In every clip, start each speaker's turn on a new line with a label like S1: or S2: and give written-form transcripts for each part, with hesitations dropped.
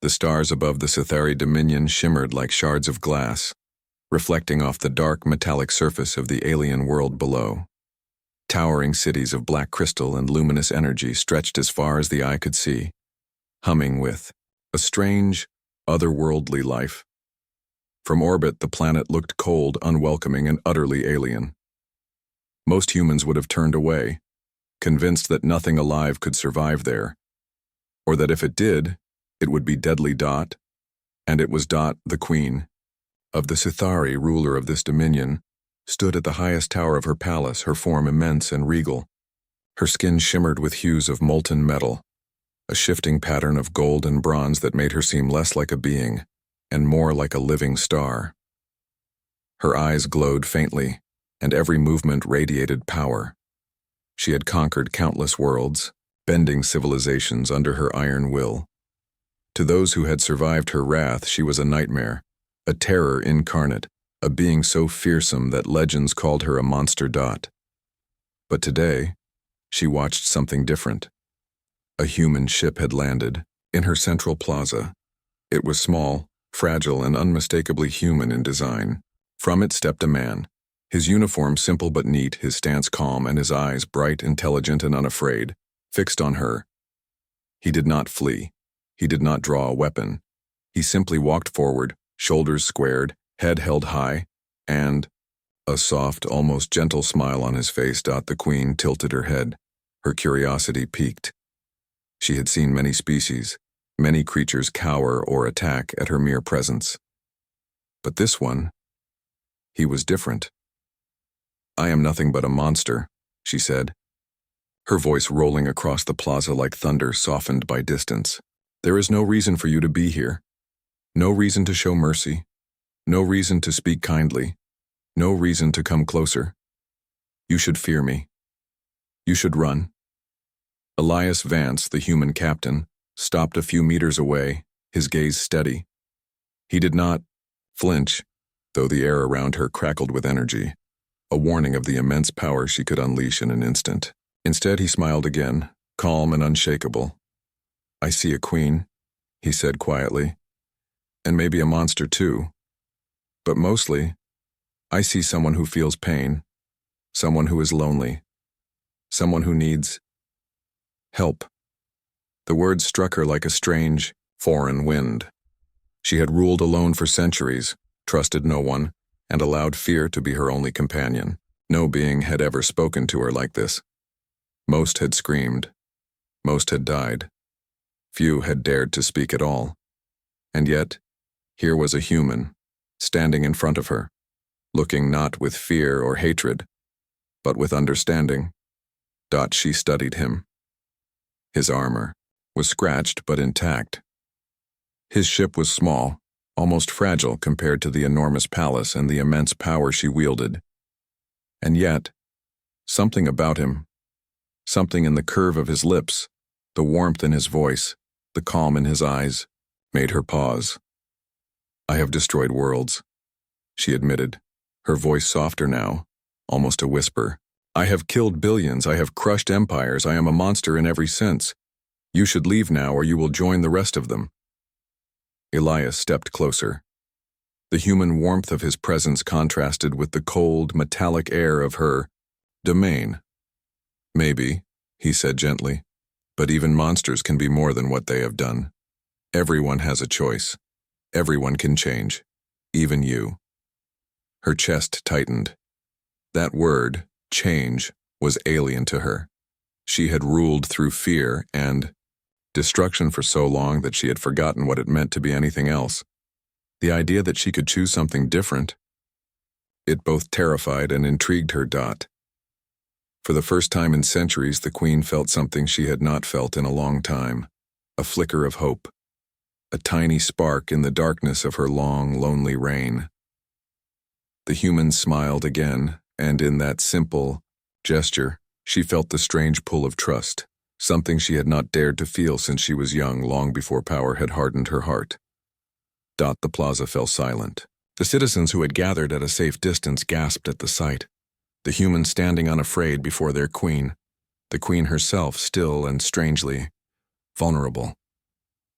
S1: The stars above the Sithari dominion shimmered like shards of glass, reflecting off the dark metallic surface of the alien world below. Towering cities of black crystal and luminous energy stretched as far as the eye could see, humming with a strange, otherworldly life. From orbit, the planet looked cold, unwelcoming, and utterly alien. Most humans would have turned away, convinced that nothing alive could survive there, or that if it did, it would be deadly Dot, and it was Dot, the queen of the Sithari, ruler of this dominion, stood at the highest tower of her palace, her form immense and regal. Her skin shimmered with hues of molten metal, a shifting pattern of gold and bronze that made her seem less like a being and more like a living star. Her eyes glowed faintly, and every movement radiated power. She had conquered countless worlds, bending civilizations under her iron will. To those who had survived her wrath, she was a nightmare, a terror incarnate, a being so fearsome that legends called her a monster Dot. But today, she watched something different. A human ship had landed in her central plaza. It was small, fragile, and unmistakably human in design. From it stepped a man, his uniform simple but neat, his stance calm, and his eyes bright, intelligent, and unafraid, fixed on her. He did not flee. He did not draw a weapon. He simply walked forward, shoulders squared, head held high, and a soft, almost gentle smile on his face. Dot, the queen, tilted her head. Her curiosity piqued. She had seen many species, many creatures cower or attack at her mere presence. But this one, he was different. "I am nothing but a monster," she said, her voice rolling across the plaza like thunder softened by distance. "There is no reason for you to be here. No reason to show mercy. No reason to speak kindly. No reason to come closer. You should fear me. You should run." Elias Vance, the human captain, stopped a few meters away, his gaze steady. He did not flinch, though the air around her crackled with energy, a warning of the immense power she could unleash in an instant. Instead, he smiled again, calm and unshakable. "I see a queen," he said quietly, "and maybe a monster too. But mostly, I see someone who feels pain, someone who is lonely, someone who needs help." The words struck her like a strange, foreign wind. She had ruled alone for centuries, trusted no one, and allowed fear to be her only companion. No being had ever spoken to her like this. Most had screamed. Most had died. Few had dared to speak at all. And yet, here was a human, standing in front of her, looking not with fear or hatred, but with understanding. Dot, she studied him. His armor was scratched but intact. His ship was small, almost fragile compared to the enormous palace and the immense power she wielded. And yet, something about him, something in the curve of his lips, the warmth in his voice, the calm in his eyes, made her pause. "I have destroyed worlds," she admitted, her voice softer now, almost a whisper. "I have killed billions, I have crushed empires, I am a monster in every sense. You should leave now or you will join the rest of them." Elias stepped closer. The human warmth of his presence contrasted with the cold, metallic air of her domain. "Maybe," he said gently, "but even monsters can be more than what they have done. Everyone has a choice. Everyone can change. Even you." Her chest tightened. That word, change, was alien to her. She had ruled through fear and destruction for so long that she had forgotten what it meant to be anything else. The idea that she could choose something different, it both terrified and intrigued her. Dot. For the first time in centuries, the queen felt something she had not felt in a long time, a flicker of hope, a tiny spark in the darkness of her long, lonely reign. The human smiled again, and in that simple gesture, she felt the strange pull of trust, something she had not dared to feel since she was young, long before power had hardened her heart. Dot, the plaza fell silent. The citizens who had gathered at a safe distance gasped at the sight. The humans standing unafraid before their queen, the queen herself still and strangely vulnerable.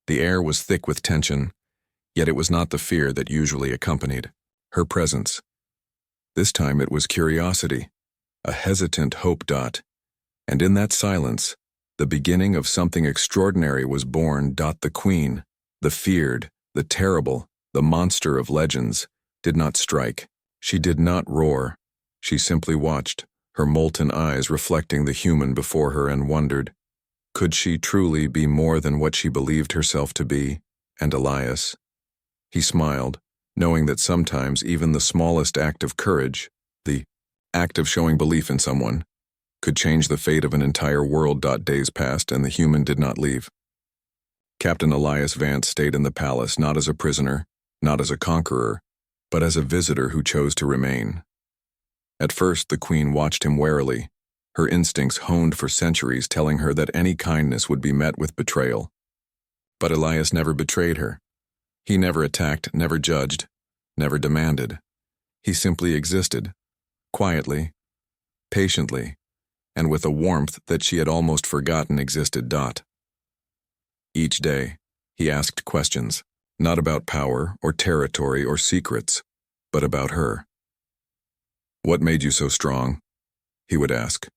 S1: The air was thick with tension, yet it was not the fear that usually accompanied her presence. This time it was curiosity, a hesitant hope. And in that silence, the beginning of something extraordinary was born. The queen, the feared, the terrible, the monster of legends, did not strike. She did not roar. She simply watched, her molten eyes reflecting the human before her, and wondered, could she truly be more than what she believed herself to be? And Elias? He smiled, knowing that sometimes even the smallest act of courage, the act of showing belief in someone, could change the fate of an entire world. Days passed and the human did not leave. Captain Elias Vance stayed in the palace not as a prisoner, not as a conqueror, but as a visitor who chose to remain. At first the queen watched him warily, her instincts honed for centuries telling her that any kindness would be met with betrayal. But Elias never betrayed her. He never attacked, never judged, never demanded. He simply existed, quietly, patiently, and with a warmth that she had almost forgotten existed. Each day, he asked questions, not about power or territory or secrets, but about her. What made you so strong? He would ask.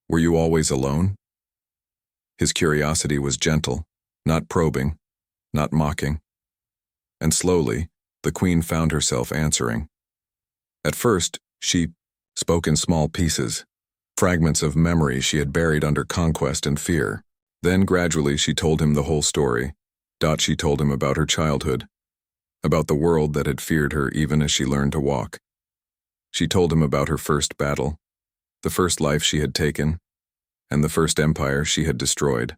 S1: Were you always alone? His curiosity was gentle, not probing, not mocking. And slowly, the queen found herself answering. At first, she spoke in small pieces, fragments of memory she had buried under conquest and fear. Then gradually she told him the whole story. She told him about her childhood, about the world that had feared her even as she learned to walk. She told him about her first battle, the first life she had taken, and the first empire she had destroyed.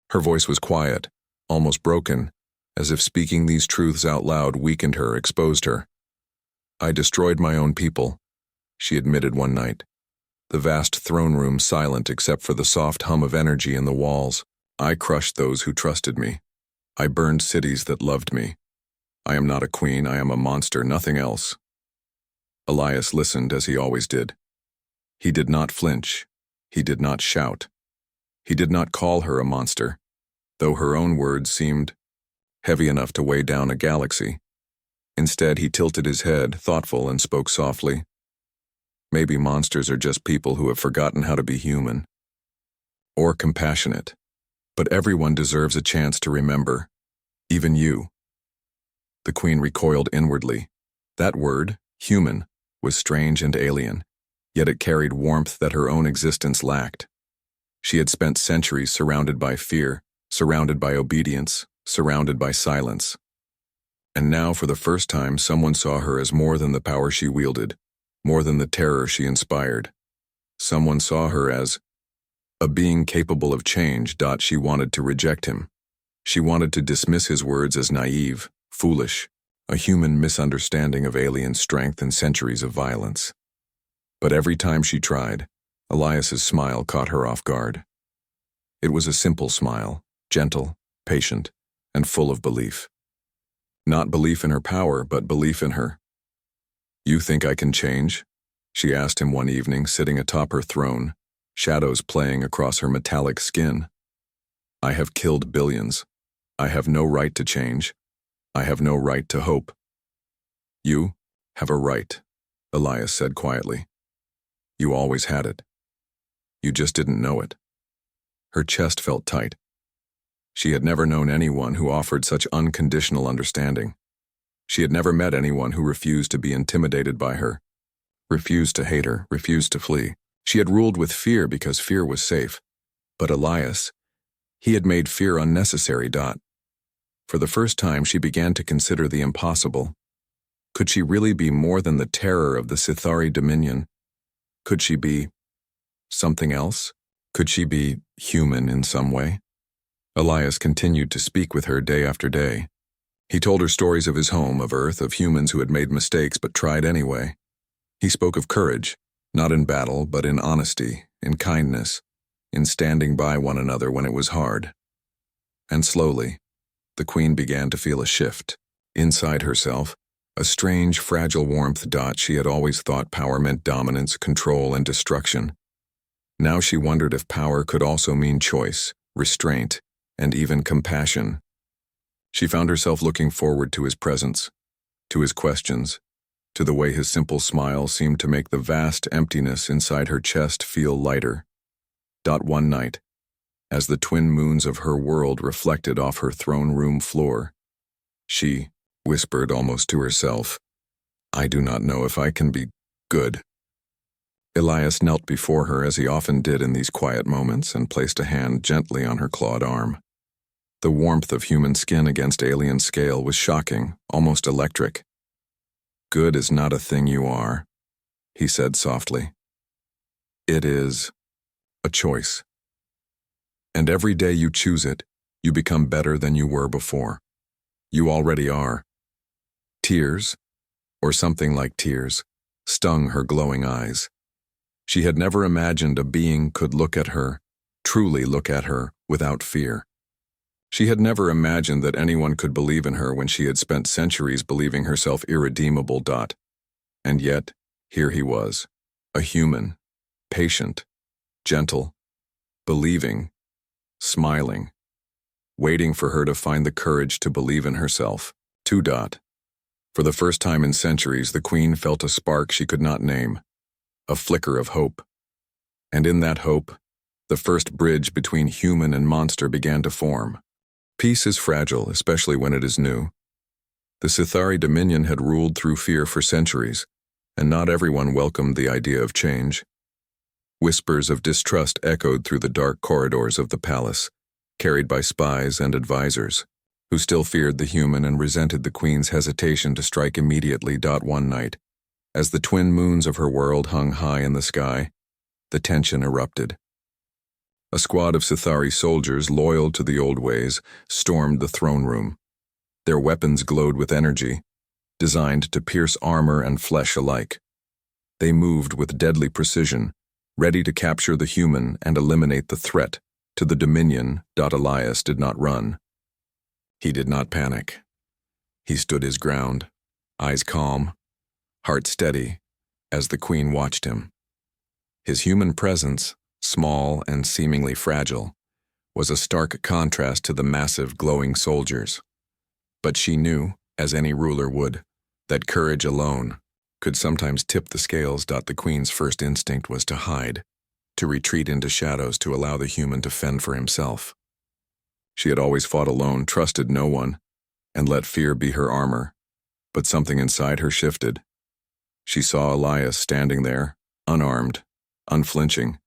S1: Her voice was quiet, almost broken, as if speaking these truths out loud weakened her, exposed her. I destroyed my own people, she admitted one night, the vast throne room silent except for the soft hum of energy in the walls. I crushed those who trusted me. I burned cities that loved me. I am not a queen, I am a monster, nothing else. Elias listened as he always did. He did not flinch. He did not shout. He did not call her a monster, though her own words seemed heavy enough to weigh down a galaxy. Instead, he tilted his head, thoughtful, and spoke softly. Maybe monsters are just people who have forgotten how to be human. Or compassionate. But everyone deserves a chance to remember. Even you. The queen recoiled inwardly. That word, human, was strange and alien, yet it carried warmth that her own existence lacked. She had spent centuries surrounded by fear, surrounded by obedience, surrounded by silence. And now, for the first time, someone saw her as more than the power she wielded, more than the terror she inspired. Someone saw her as a being capable of change. She wanted to reject him. She wanted to dismiss his words as naive, foolish, a human misunderstanding of alien strength and centuries of violence. But every time she tried, Elias's smile caught her off guard. It was a simple smile, gentle, patient, and full of belief. Not belief in her power, but belief in her. You think I can change? She asked him one evening, sitting atop her throne, shadows playing across her metallic skin. I have killed billions. I have no right to change. I have no right to hope. You have a right, Elias said quietly. You always had it. You just didn't know it. Her chest felt tight. She had never known anyone who offered such unconditional understanding. She had never met anyone who refused to be intimidated by her, refused to hate her, refused to flee. She had ruled with fear because fear was safe. But Elias, he had made fear unnecessary. For the first time, she began to consider the impossible. Could she really be more than the terror of the Sithari Dominion? Could she be something else? Could she be human in some way? Elias continued to speak with her day after day. He told her stories of his home, of Earth, of humans who had made mistakes but tried anyway. He spoke of courage, not in battle, but in honesty, in kindness, in standing by one another when it was hard. And slowly, the queen began to feel a shift. Inside herself, a strange, fragile warmth. She had always thought power meant dominance, control, and destruction. Now she wondered if power could also mean choice, restraint, and even compassion. She found herself looking forward to his presence, to his questions, to the way his simple smile seemed to make the vast emptiness inside her chest feel lighter. One night, as the twin moons of her world reflected off her throne room floor, she whispered almost to herself, "I do not know if I can be good." Elias knelt before her as he often did in these quiet moments and placed a hand gently on her clawed arm. The warmth of human skin against alien scale was shocking, almost electric. "Good is not a thing you are," he said softly. "It is a choice. And every day you choose it, you become better than you were before. You already are." Tears, or something like tears, stung her glowing eyes. She had never imagined a being could look at her, truly look at her, without fear. She had never imagined that anyone could believe in her when she had spent centuries believing herself irredeemable. And yet, here he was, a human, patient, gentle, believing, smiling, waiting for her to find the courage to believe in herself. For the first time in centuries, the Queen felt a spark she could not name, a flicker of hope. And in that hope, the first bridge between human and monster began to form. Peace is fragile, especially when it is new. The Sithari Dominion had ruled through fear for centuries, and not everyone welcomed the idea of change. Whispers of distrust echoed through the dark corridors of the palace, carried by spies and advisors, who still feared the human and resented the Queen's hesitation to strike immediately. One night, as the twin moons of her world hung high in the sky, the tension erupted. A squad of Sithari soldiers, loyal to the old ways, stormed the throne room. Their weapons glowed with energy, designed to pierce armor and flesh alike. They moved with deadly precision, ready to capture the human and eliminate the threat to the Dominion. Elias did not run. He did not panic. He stood his ground, eyes calm, heart steady, as the Queen watched him. His human presence, small and seemingly fragile, was a stark contrast to the massive, glowing soldiers. But she knew, as any ruler would, that courage alone could sometimes tip the scales. The Queen's first instinct was to hide, to retreat into shadows to allow the human to fend for himself. She had always fought alone, trusted no one, and let fear be her armor. But something inside her shifted. She saw Elias standing there, unarmed, unflinching,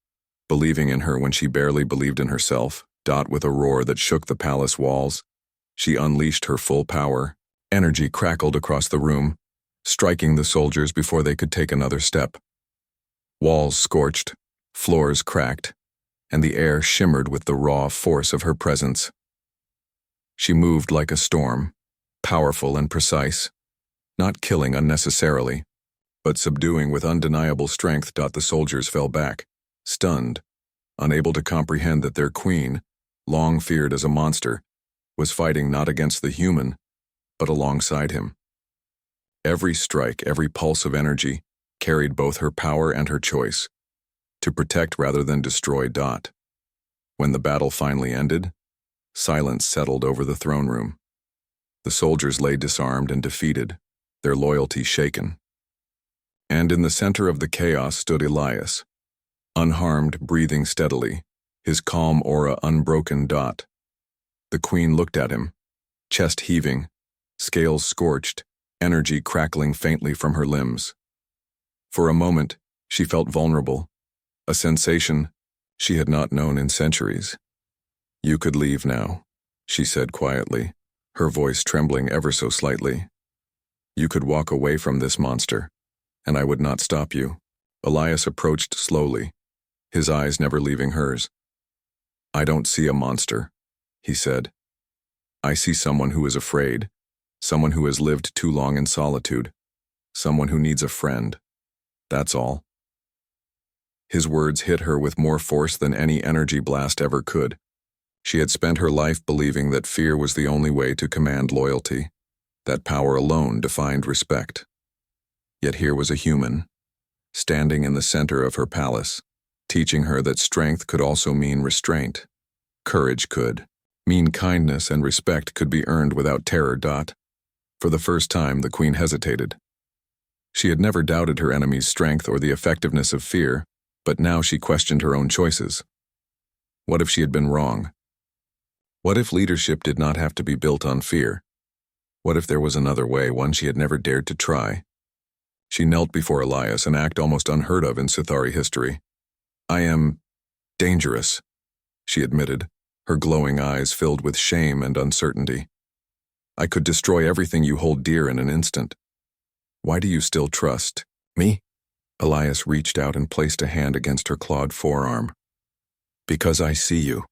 S1: believing in her when she barely believed in herself. With a roar that shook the palace walls, she unleashed her full power. Energy crackled across the room, striking the soldiers before they could take another step. Walls scorched, floors cracked, and the air shimmered with the raw force of her presence. She moved like a storm, powerful and precise, not killing unnecessarily, but subduing with undeniable strength. The soldiers fell back, stunned, unable to comprehend that their queen, long feared as a monster, was fighting not against the human, but alongside him. Every strike, every pulse of energy, carried both her power and her choice, to protect rather than destroy. When the battle finally ended, silence settled over the throne room. The soldiers lay disarmed and defeated, their loyalty shaken. And in the center of the chaos stood Elias, unharmed, breathing steadily, his calm aura unbroken. The Queen looked at him, chest heaving, scales scorched, energy crackling faintly from her limbs. For a moment, she felt vulnerable, a sensation she had not known in centuries. "You could leave now," she said quietly, her voice trembling ever so slightly. "You could walk away from this monster, and I would not stop you." Elias approached slowly, his eyes never leaving hers. "I don't see a monster," he said. "I see someone who is afraid, someone who has lived too long in solitude, someone who needs a friend. That's all." His words hit her with more force than any energy blast ever could. She had spent her life believing that fear was the only way to command loyalty, that power alone defined respect. Yet here was a human, standing in the center of her palace, teaching her that strength could also mean restraint. Courage could. Mean kindness and respect could be earned without terror. For the first time, the queen hesitated. She had never doubted her enemy's strength or the effectiveness of fear, but now she questioned her own choices. What if she had been wrong? What if leadership did not have to be built on fear? What if there was another way, one she had never dared to try? She knelt before Elias, an act almost unheard of in Sithari history. "I am dangerous," she admitted, her glowing eyes filled with shame and uncertainty. "I could destroy everything you hold dear in an instant. Why do you still trust me?" Elias reached out and placed a hand against her clawed forearm. "Because I see you,"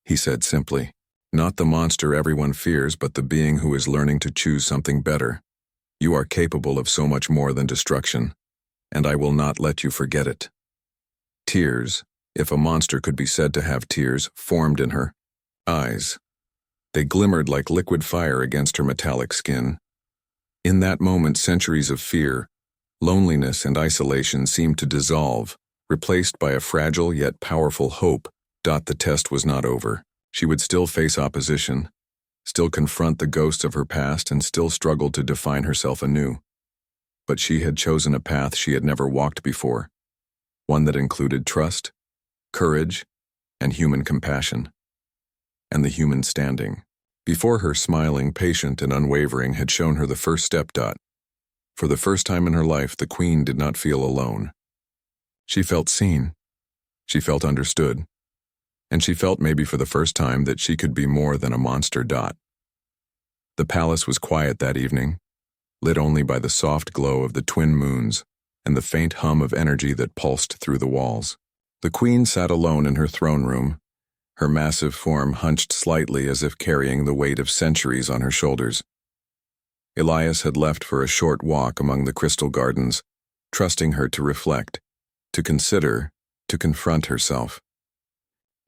S1: he said simply. "Not the monster everyone fears, but the being who is learning to choose something better. You are capable of so much more than destruction, and I will not let you forget it." Tears, if a monster could be said to have tears, formed in her eyes. They glimmered like liquid fire against her metallic skin. In that moment, centuries of fear, loneliness, and isolation seemed to dissolve, replaced by a fragile yet powerful hope. The test was not over. She would still face opposition, still confront the ghosts of her past, and still struggle to define herself anew. But she had chosen a path she had never walked before, one that included trust, courage, and human compassion. And the human standing before her, smiling, patient, and unwavering, had shown her the first step. For the first time in her life, the queen did not feel alone. She felt seen. She felt understood. And she felt, maybe for the first time, that she could be more than a monster. The palace was quiet that evening, lit only by the soft glow of the twin moons and the faint hum of energy that pulsed through the walls. The queen sat alone in her throne room, her massive form hunched slightly as if carrying the weight of centuries on her shoulders. Elias had left for a short walk among the crystal gardens, trusting her to reflect, to consider, to confront herself.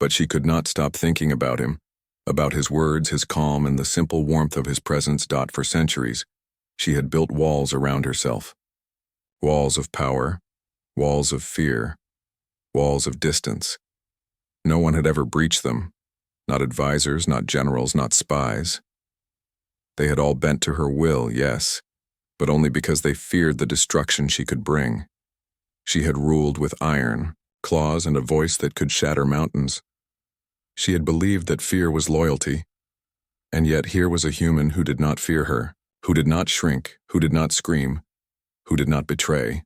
S1: But she could not stop thinking about him, about his words, his calm, and the simple warmth of his presence. For centuries, she had built walls around herself. Walls of power, walls of fear, walls of distance. No one had ever breached them, not advisors, not generals, not spies. They had all bent to her will, yes, but only because they feared the destruction she could bring. She had ruled with iron, claws, and a voice that could shatter mountains. She had believed that fear was loyalty, and yet here was a human who did not fear her, who did not shrink, who did not scream, who did not betray.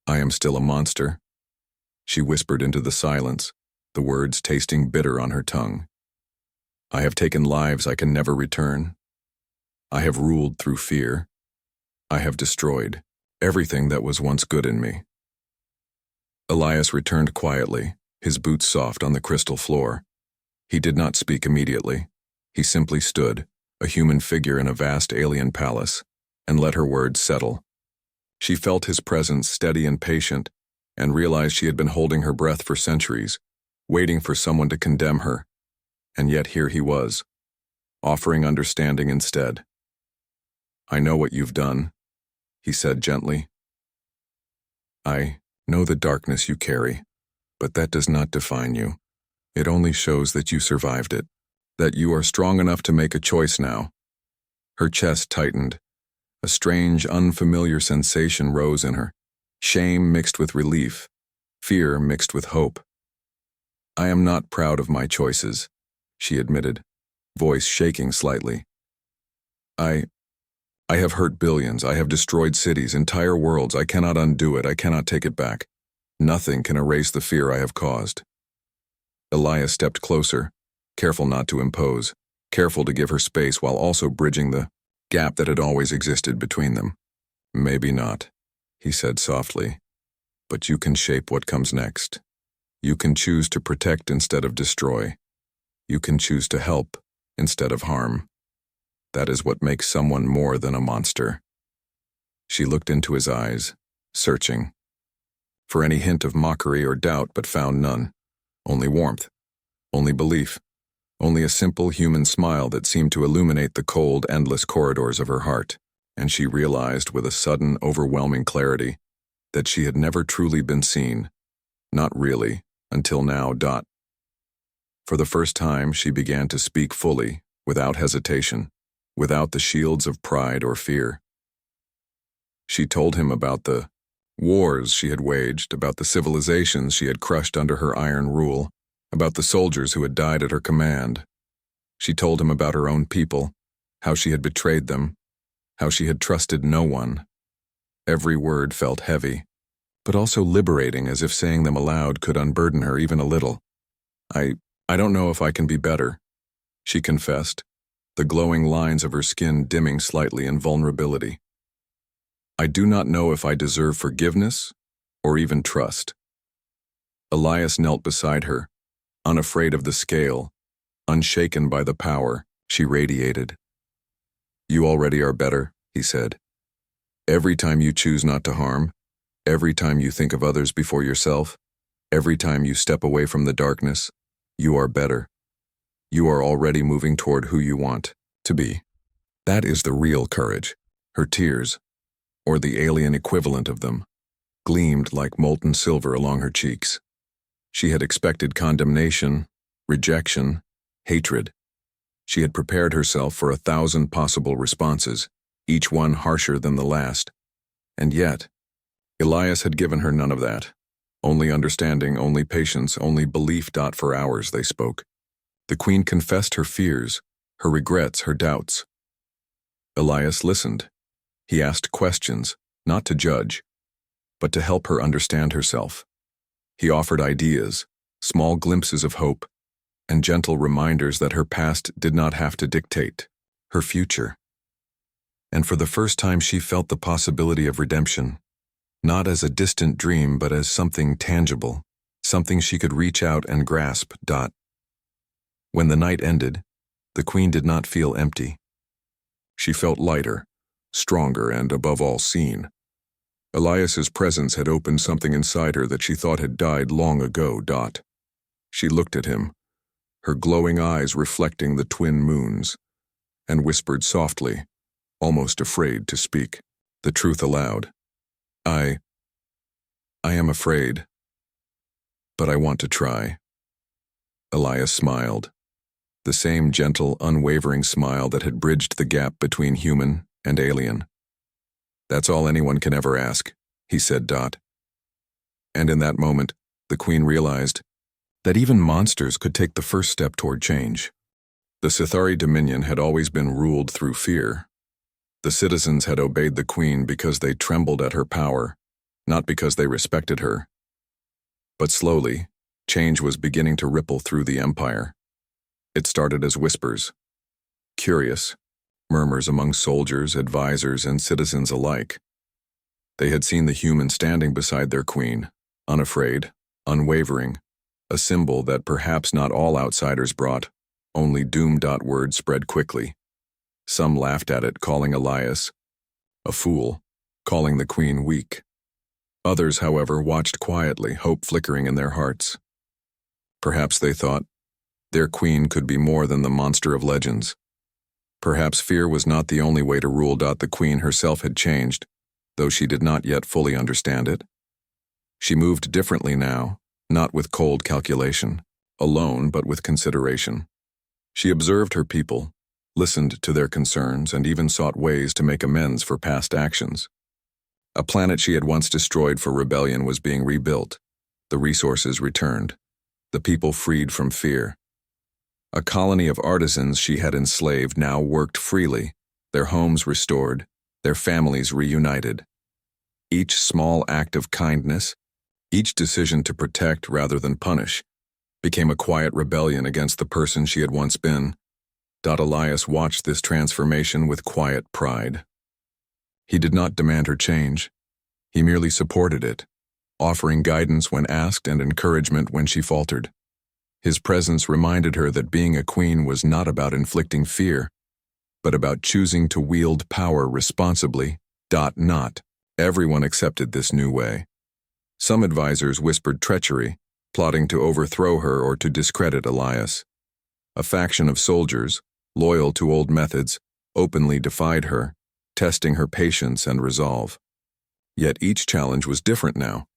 S1: "I am still a monster," she whispered into the silence, the words tasting bitter on her tongue. "I have taken lives I can never return. I have ruled through fear. I have destroyed everything that was once good in me." Elias returned quietly, his boots soft on the crystal floor. He did not speak immediately. He simply stood, a human figure in a vast alien palace, and let her words settle. She felt his presence steady and patient, and realized she had been holding her breath for centuries, waiting for someone to condemn her. And yet here he was, offering understanding instead. "I know what you've done," he said gently. "I know the darkness you carry, but that does not define you. It only shows that you survived it, that you are strong enough to make a choice now." Her chest tightened. A strange, unfamiliar sensation rose in her, shame mixed with relief, fear mixed with hope. "I am not proud of my choices," she admitted, voice shaking slightly. I have hurt billions. I have destroyed cities, entire worlds. I cannot undo it. I cannot take it back. Nothing can erase the fear I have caused." Elias stepped closer, careful not to impose, careful to give her space while also bridging the gap that had always existed between them. "Maybe not," he said softly, "but you can shape what comes next. You can choose to protect instead of destroy. You can choose to help instead of harm. That is what makes someone more than a monster." She looked into his eyes, searching for any hint of mockery or doubt, but found none. Only warmth, only belief, only a simple human smile that seemed to illuminate the cold, endless corridors of her heart. And she realized with a sudden, overwhelming clarity that she had never truly been seen. Not really, until now. For the first time, she began to speak fully, without hesitation, without the shields of pride or fear. She told him about the wars she had waged, about the civilizations she had crushed under her iron rule, about the soldiers who had died at her command. She told him about her own people, how she had betrayed them, how she had trusted no one. Every word felt heavy, but also liberating, as if saying them aloud could unburden her even a little. I don't know if I can be better, she confessed, the glowing lines of her skin dimming slightly in vulnerability. I do not know if I deserve forgiveness or even trust. Elias knelt beside her, unafraid of the scale, unshaken by the power she radiated. You already are better, he said. Every time you choose not to harm, every time you think of others before yourself, every time you step away from the darkness, you are better. You are already moving toward who you want to be. That is the real courage. Her tears, or the alien equivalent of them, gleamed like molten silver along her cheeks. She had expected condemnation, rejection, hatred. She had prepared herself for 1,000 possible responses, each one harsher than the last. And yet, Elias had given her none of that. Only understanding, only patience, only belief. For hours they spoke. The queen confessed her fears, her regrets, her doubts. Elias listened. He asked questions, not to judge, but to help her understand herself. He offered ideas, small glimpses of hope, and gentle reminders that her past did not have to dictate her future. And for the first time she felt the possibility of redemption, not as a distant dream but as something tangible, something she could reach out and grasp. When the night ended, the queen did not feel empty. She felt lighter, stronger, and above all seen. Elias's presence had opened something inside her that she thought had died long ago. She looked at him, her glowing eyes reflecting the twin moons, and whispered softly, almost afraid to speak the truth aloud. I am afraid, but I want to try. Elias smiled, the same gentle, unwavering smile that had bridged the gap between human and alien. That's all anyone can ever ask, he said. And in that moment, the queen realized that even monsters could take the first step toward change. The Sithari Dominion had always been ruled through fear. The citizens had obeyed the queen because they trembled at her power, not because they respected her. But slowly, change was beginning to ripple through the empire. It started as whispers, curious, murmurs among soldiers, advisors, and citizens alike. They had seen the human standing beside their queen, unafraid, unwavering, a symbol that perhaps not all outsiders brought, only doom. Word spread quickly. Some laughed at it, calling Elias a fool, calling the queen weak. Others, however, watched quietly, hope flickering in their hearts. Perhaps they thought their queen could be more than the monster of legends. Perhaps fear was not the only way to rule. The queen herself had changed, though she did not yet fully understand it. She moved differently now, not with cold calculation, alone, but with consideration. She observed her people, listened to their concerns, and even sought ways to make amends for past actions. A planet she had once destroyed for rebellion was being rebuilt, the resources returned, the people freed from fear. A colony of artisans she had enslaved now worked freely, their homes restored, their families reunited. Each small act of kindness, each decision to protect rather than punish, became a quiet rebellion against the person she had once been. Elias watched this transformation with quiet pride. He did not demand her change. He merely supported it, offering guidance when asked and encouragement when she faltered. His presence reminded her that being a queen was not about inflicting fear, but about choosing to wield power responsibly. Not everyone accepted this new way. Some advisors whispered treachery, plotting to overthrow her or to discredit Elias. A faction of soldiers, loyal to old methods, openly defied her, testing her patience and resolve. Yet each challenge was different now.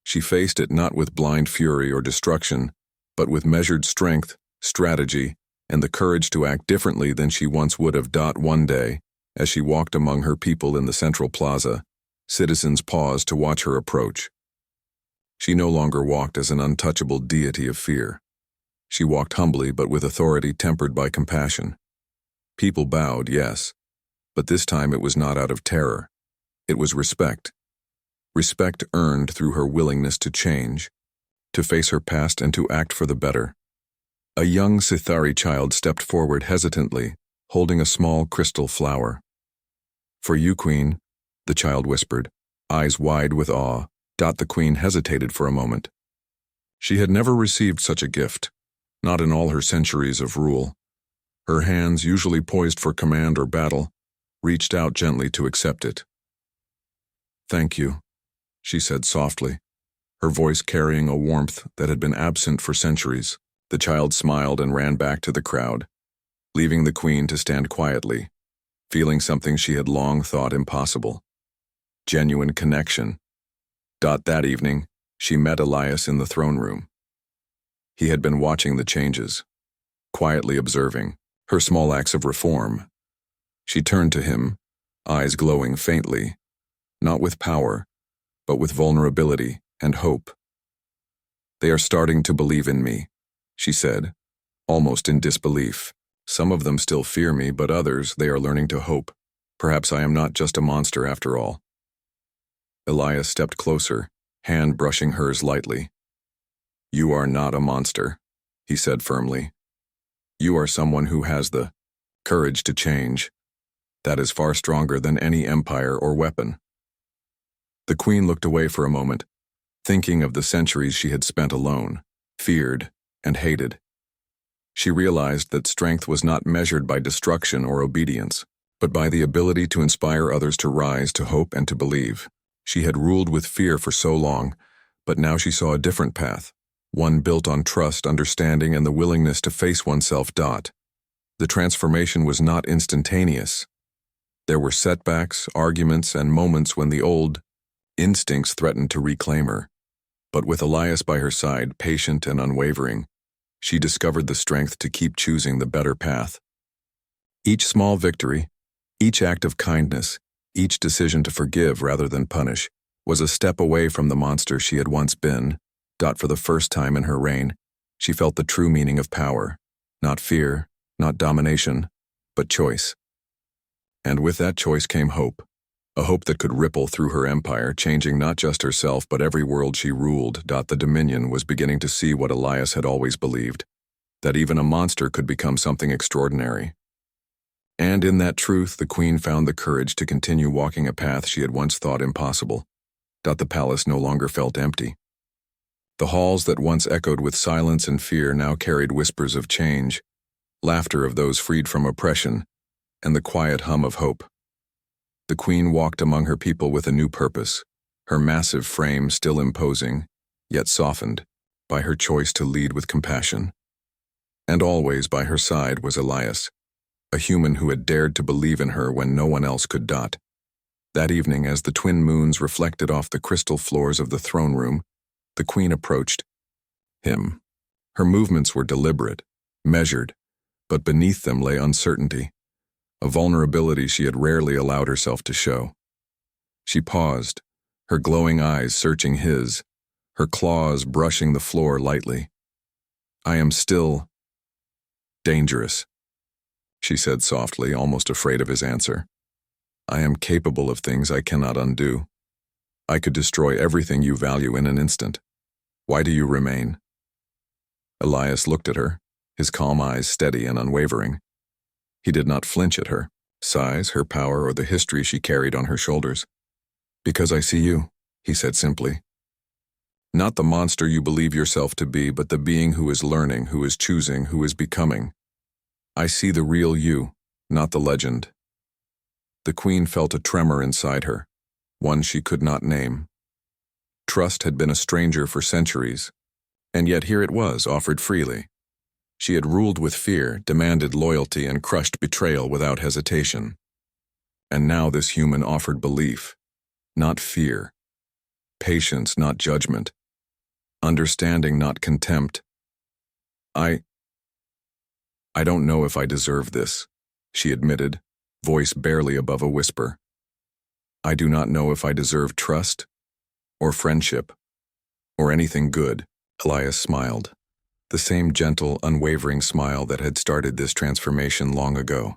S1: She faced it not with blind fury or destruction, but with measured strength, strategy, and the courage to act differently than she once would have. One day, as she walked among her people in the central plaza, citizens paused to watch her approach. She no longer walked as an untouchable deity of fear. She walked humbly but with authority tempered by compassion. People bowed, yes, but this time it was not out of terror. It was respect. Respect earned through her willingness to change, to face her past and to act for the better. A young Sithari child stepped forward hesitantly, holding a small crystal flower. "For you, Queen," the child whispered, eyes wide with awe. The Queen hesitated for a moment. She had never received such a gift, not in all her centuries of rule. Her hands, usually poised for command or battle, reached out gently to accept it. "Thank you," she said softly, her voice carrying a warmth that had been absent for centuries. The child smiled and ran back to the crowd, leaving the Queen to stand quietly, feeling something she had long thought impossible. Genuine connection. That evening, she met Elias in the throne room. He had been watching the changes, quietly observing her small acts of reform. She turned to him, eyes glowing faintly, not with power, but with vulnerability and hope. "They are starting to believe in me," she said, almost in disbelief. "Some of them still fear me, but others, they are learning to hope. Perhaps I am not just a monster after all." Elias stepped closer, hand brushing hers lightly. "You are not a monster," he said firmly. "You are someone who has the courage to change. That is far stronger than any empire or weapon." The Queen looked away for a moment, thinking of the centuries she had spent alone, feared, and hated. She realized that strength was not measured by destruction or obedience, but by the ability to inspire others to rise, to hope, and to believe. She had ruled with fear for so long, but now she saw a different path, one built on trust, understanding, and the willingness to face oneself. The transformation was not instantaneous. There were setbacks, arguments, and moments when the old instincts threatened to reclaim her. But with Elias by her side, patient and unwavering, she discovered the strength to keep choosing the better path. Each small victory, each act of kindness, each decision to forgive rather than punish, was a step away from the monster she had once been. For the first time in her reign, she felt the true meaning of power, not fear, not domination, but choice. And with that choice came hope, a hope that could ripple through her empire, changing not just herself but every world she ruled. The Dominion was beginning to see what Elias had always believed, that even a monster could become something extraordinary. And in that truth, the Queen found the courage to continue walking a path she had once thought impossible. The palace no longer felt empty. The halls that once echoed with silence and fear now carried whispers of change, laughter of those freed from oppression, and the quiet hum of hope. The Queen walked among her people with a new purpose, her massive frame still imposing, yet softened, by her choice to lead with compassion. And always by her side was Elias, a human who had dared to believe in her when no one else could. That evening, as the twin moons reflected off the crystal floors of the throne room, the Queen approached him. Her movements were deliberate, measured, but beneath them lay uncertainty, a vulnerability she had rarely allowed herself to show. She paused, her glowing eyes searching his, her claws brushing the floor lightly. "I am still dangerous," she said softly, almost afraid of his answer. "I am capable of things I cannot undo. I could destroy everything you value in an instant. Why do you remain?" Elias looked at her, his calm eyes steady and unwavering. He did not flinch at her size, her power, or the history she carried on her shoulders. "Because I see you," he said simply. "Not the monster you believe yourself to be, but the being who is learning, who is choosing, who is becoming. I see the real you, not the legend." The Queen felt a tremor inside her, one she could not name. Trust had been a stranger for centuries, and yet here it was, offered freely. She had ruled with fear, demanded loyalty, and crushed betrayal without hesitation. And now this human offered belief, not fear, patience, not judgment, understanding, not contempt. I don't know if I deserve this, she admitted, voice barely above a whisper. I do not know if I deserve trust, or friendship, or anything good. Elias smiled, the same gentle, unwavering smile that had started this transformation long ago.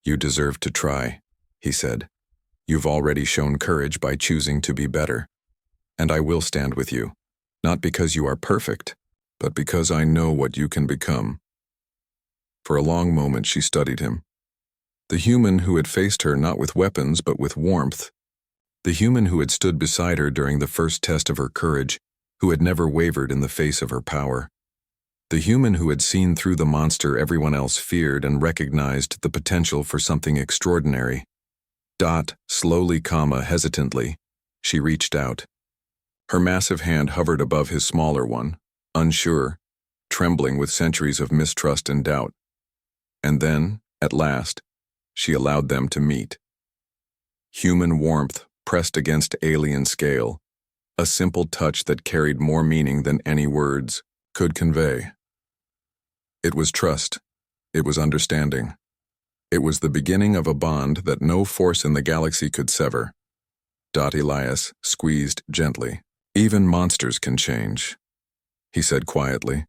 S1: You deserve to try, he said. You've already shown courage by choosing to be better. And I will stand with you, not because you are perfect, but because I know what you can become. For a long moment she studied him. The human who had faced her not with weapons but with warmth. The human who had stood beside her during the first test of her courage, who had never wavered in the face of her power. The human who had seen through the monster everyone else feared and recognized the potential for something extraordinary. Slowly, hesitantly, she reached out. Her massive hand hovered above his smaller one, unsure, trembling with centuries of mistrust and doubt. And then, at last, she allowed them to meet. Human warmth pressed against alien scale, a simple touch that carried more meaning than any words could convey. It was trust. It was understanding. It was the beginning of a bond that no force in the galaxy could sever. Elias squeezed gently. Even monsters can change, he said quietly.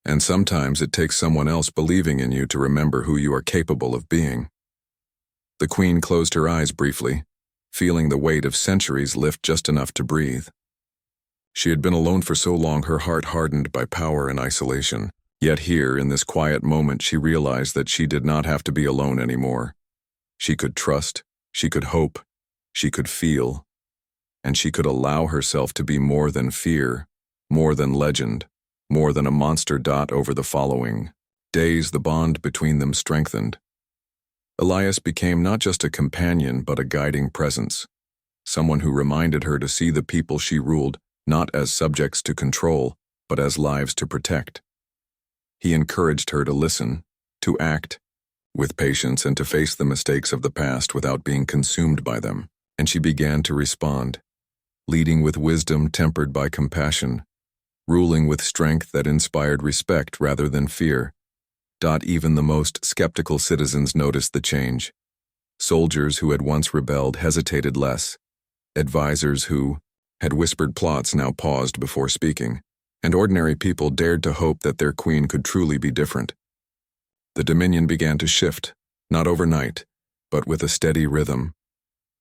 S1: And sometimes it takes someone else believing in you to remember who you are capable of being. The Queen closed her eyes briefly, feeling the weight of centuries lift just enough to breathe. She had been alone for so long her heart hardened by power and isolation. Yet here, in this quiet moment, she realized that she did not have to be alone anymore. She could trust, she could hope, she could feel, and she could allow herself to be more than fear, more than legend, more than a monster. Over the following days, the bond between them strengthened. Elias became not just a companion but a guiding presence, someone who reminded her to see the people she ruled not as subjects to control, but as lives to protect. He encouraged her to listen, to act with patience, and to face the mistakes of the past without being consumed by them. And she began to respond, leading with wisdom tempered by compassion, ruling with strength that inspired respect rather than fear. Even the most skeptical citizens noticed the change. Soldiers who had once rebelled hesitated less. Advisors who had whispered plots now paused before speaking. And ordinary people dared to hope that their queen could truly be different. The Dominion began to shift, not overnight, but with a steady rhythm,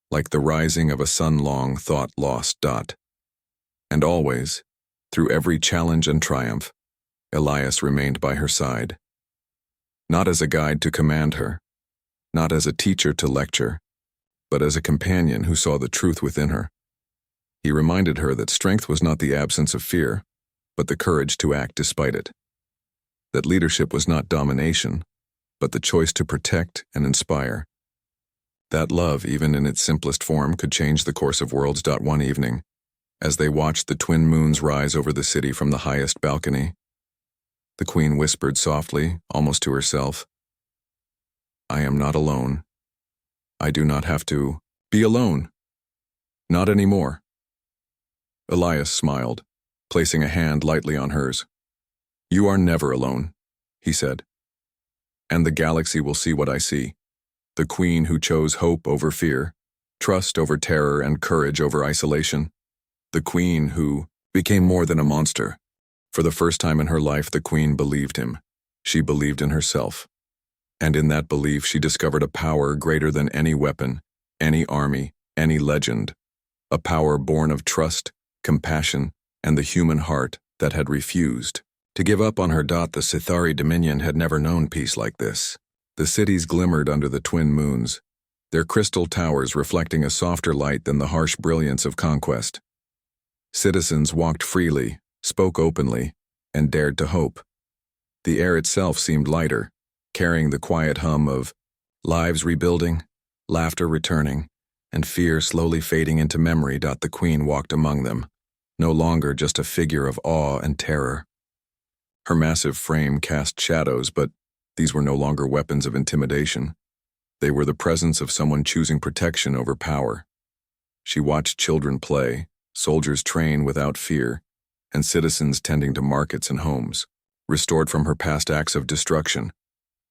S1: like the rising of a sun long thought lost. And always, through every challenge and triumph, Elias remained by her side. Not as a guide to command her, not as a teacher to lecture, but as a companion who saw the truth within her. He reminded her that strength was not the absence of fear, but the courage to act despite it. That leadership was not domination, but the choice to protect and inspire. That love, even in its simplest form, could change the course of worlds. One evening, as they watched the twin moons rise over the city from the highest balcony, the Queen whispered softly, almost to herself, I am not alone. I do not have to be alone. Not anymore. Elias smiled, placing a hand lightly on hers. You are never alone, he said. And the galaxy will see what I see. The Queen who chose hope over fear, trust over terror, and courage over isolation. The Queen who became more than a monster. For the first time in her life, the Queen believed him. She believed in herself. And in that belief, she discovered a power greater than any weapon, any army, any legend. A power born of trust, compassion, and the human heart that had refused to give up on her. The Sithari Dominion had never known peace like this. The cities glimmered under the twin moons, their crystal towers reflecting a softer light than the harsh brilliance of conquest. Citizens walked freely, spoke openly, and dared to hope. The air itself seemed lighter, carrying the quiet hum of lives rebuilding, laughter returning, and fear slowly fading into memory. The Queen walked among them, no longer just a figure of awe and terror. Her massive frame cast shadows, but these were no longer weapons of intimidation. They were the presence of someone choosing protection over power. She watched children play, soldiers train without fear, and citizens tending to markets and homes. restored from her past acts of destruction.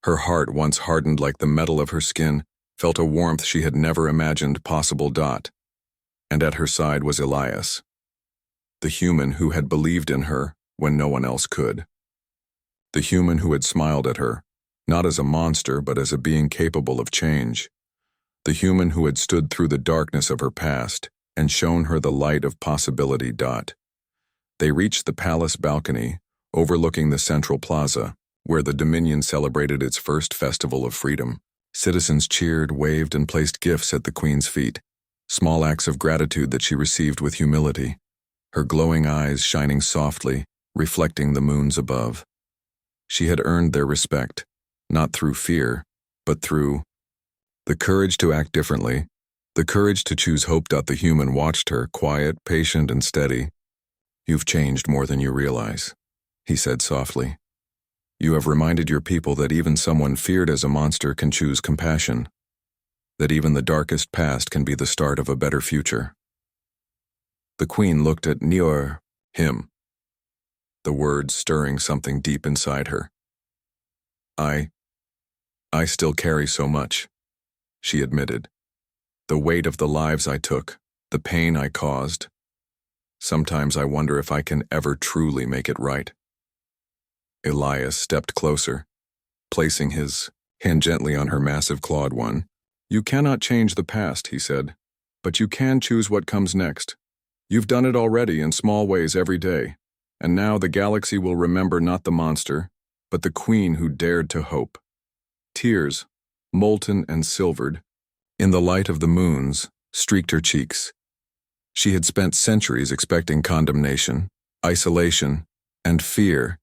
S1: Her heart, once hardened like the metal of her skin, felt a warmth she had never imagined possible. And at her side was Elias, the human who had believed in her when no one else could. The human who had smiled at her, not as a monster but as a being capable of change. The human who had stood through the darkness of her past and shown her the light of possibility. They reached the palace balcony, overlooking the central plaza, where the Dominion celebrated its first festival of freedom. Citizens cheered, waved, and placed gifts at the Queen's feet, small acts of gratitude that she received with humility, her glowing eyes shining softly, reflecting the moons above. She had earned their respect, not through fear, but through the courage to act differently, the courage to choose hope. The human watched her, quiet, patient, and steady. "You've changed more than you realize," he said softly. "You have reminded your people that even someone feared as a monster can choose compassion, that even the darkest past can be the start of a better future." The Queen looked at him, the words stirring something deep inside her. I still carry so much," she admitted. "The weight of the lives I took, the pain I caused. Sometimes I wonder if I can ever truly make it right." Elias stepped closer, placing his hand gently on her massive clawed one. "You cannot change the past," he said, "but you can choose what comes next. You've done it already in small ways every day, and now the galaxy will remember not the monster, but the Queen who dared to hope." Tears, molten and silvered, in the light of the moons, streaked her cheeks. She had spent centuries expecting condemnation, isolation, and fear,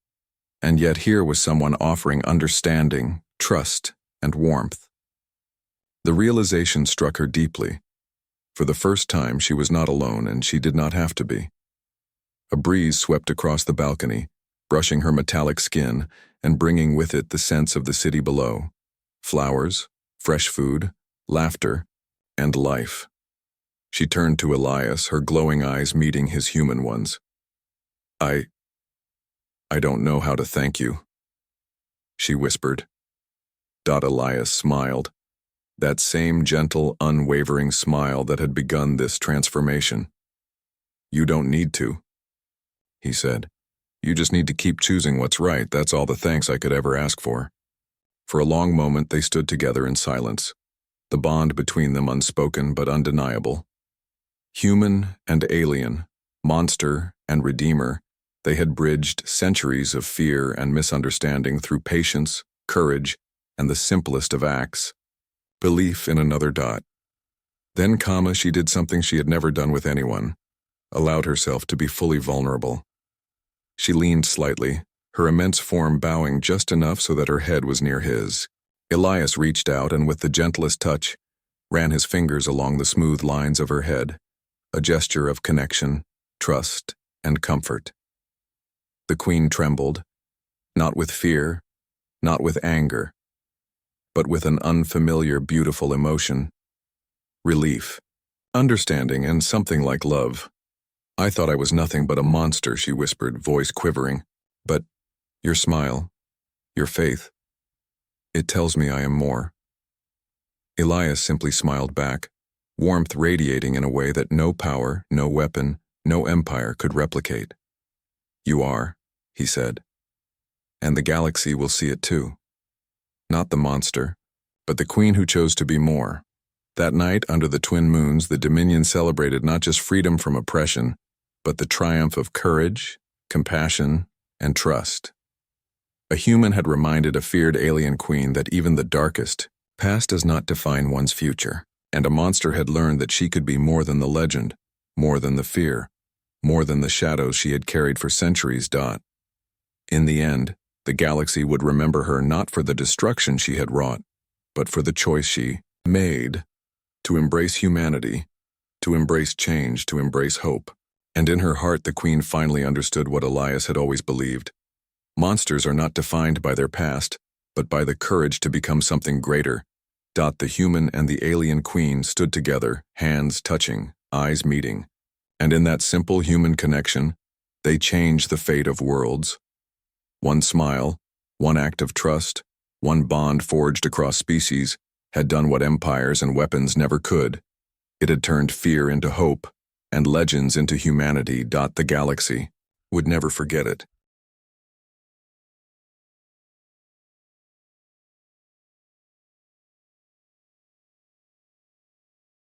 S1: and yet here was someone offering understanding, trust, and warmth. The realization struck her deeply. For the first time, she was not alone, and she did not have to be. A breeze swept across the balcony, brushing her metallic skin and bringing with it the sense of the city below. Flowers, fresh food, laughter, and life. She turned to Elias, her glowing eyes meeting his human ones. I don't know how to thank you," she whispered. Elias smiled, that same gentle, unwavering smile that had begun this transformation. "You don't need to," he said. "You just need to keep choosing what's right. That's all the thanks I could ever ask for." For a long moment they stood together in silence, the bond between them unspoken but undeniable. Human and alien, monster and redeemer, they had bridged centuries of fear and misunderstanding through patience, courage, and the simplest of acts, belief in another. Then, she did something she had never done with anyone, allowed herself to be fully vulnerable. She leaned slightly, her immense form bowing just enough so that her head was near his. Elias reached out and with the gentlest touch, ran his fingers along the smooth lines of her head, a gesture of connection, trust, and comfort. The Queen trembled, not with fear, not with anger, but with an unfamiliar, beautiful emotion. Relief, understanding, and something like love. "I thought I was nothing but a monster," she whispered, voice quivering. "But your smile, your faith, it tells me I am more." Elias simply smiled back, warmth radiating in a way that no power, no weapon, no empire could replicate. "You are," he said, "and the galaxy will see it too. Not the monster, but the Queen who chose to be more." That night, under the twin moons, the Dominion celebrated not just freedom from oppression, but the triumph of courage, compassion, and trust. A human had reminded a feared alien queen that even the darkest past does not define one's future, and a monster had learned that she could be more than the legend, more than the fear, more than the shadows she had carried for centuries. In the end, the galaxy would remember her not for the destruction she had wrought, but for the choice she made to embrace humanity, to embrace change, to embrace hope. And in her heart, the Queen finally understood what Elias had always believed. Monsters are not defined by their past, but by the courage to become something greater. The human and the alien Queen stood together, hands touching, eyes meeting. And in that simple human connection, they changed the fate of worlds. One smile, one act of trust, one bond forged across species, had done what empires and weapons never could. It had turned fear into hope, and legends into humanity. The galaxy would never forget it.